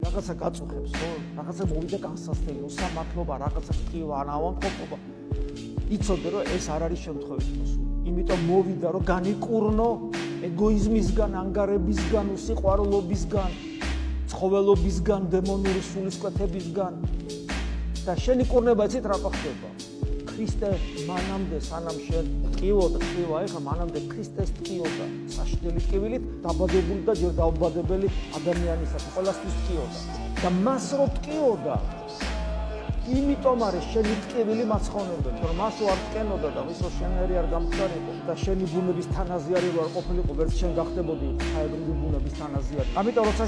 რაღაცა გაწუხებს, ხო? რაღაცა მოვიდა განსასწრელი, უსამართლობა, რაღაცა ხივა, ანავანყოფობა. იცოდე, რომ ეს არ არის შემთხვევით მოსული. იმიტომ მოვიდა, რომ განიკურნო ეგოიზმისგან, ანგარებისგან, უსიყვარულობისგან, ცხოველობისგან, დემონური სულისკვეთებისგან. და შენი კურნება იცით რა ხდება? ქრისტე მანამდე სანამ შენ ტკივოდა, ეხლა მანამდე ქრისტეს ტკივოდა საშინელი ტკივილით, დაბადებული და ჯერ დაუმბადებელი ადამიანისათვის ყველასთვის ტკივოდა. და მას რო ტკივოდა, იმიტომ არის შენი ტკივილი მაცხოვნებელი, რომ მას არ ტკენოდა და ვისო შენერი არ გამხდარიყო და შენი ბუნების თანაზიარი რო არ ყოფილიყო, ვერც შენ გახდებოდი ხაებრივი ბუნების თანაზიარი. ამიტომ როცა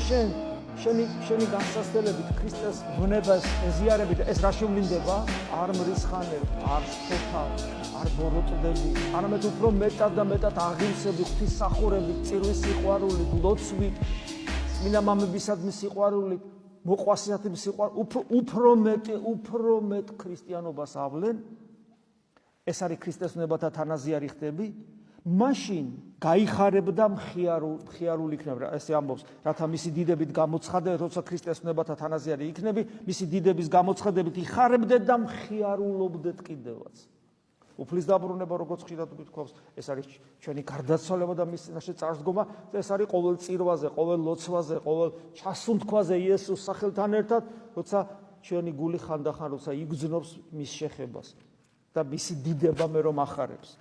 შენი განსასწრებით ქრისტეს ბუნებას ეზიარებით, ეს რა შევლინდება? არ მრისხანებ, არ შფოთავ, არ ბოროტდები, არამედ უფრო მეტად და მეტად აღივსები ღვთისმსახურებით, წირვის სიყვარულით, ლოცვით, წმინდა მამებისადმი სიყვარულით, მოყვასისადმი სიყვარულით, უფრო მეტ ქრისტიანობას ავლენ. ეს არის ქრისტეს ბუნებათა თანაზიარი ხდები. მაშინ გაიხარებდა მხიარული იქნება, ესე ამბობს, რათა მისი დიდებით გამოცხადებით, როცა ქრისტეს ბუნებათა თანაზიარი იქნები, მისი დიდების გამოცხადებით იხარებდეთ და მხიარულობდეთ კიდევაც. უფლის დაბრუნება, როგორც ხშირად გვთქვავს, ეს არის ჩვენი გარდაცვალება და მის წინაშე წარსდგომა, ეს არის ყოველ წირვაზე, ყოველ ლოცვაზე, ყოველ ჩასუნთქვაზე იესოს სახელთან ერთად, როცა ჩვენი გული ხანდახან როცა იგრძნობს მის შეხებას და მისი დიდება მე რომ ახარებს.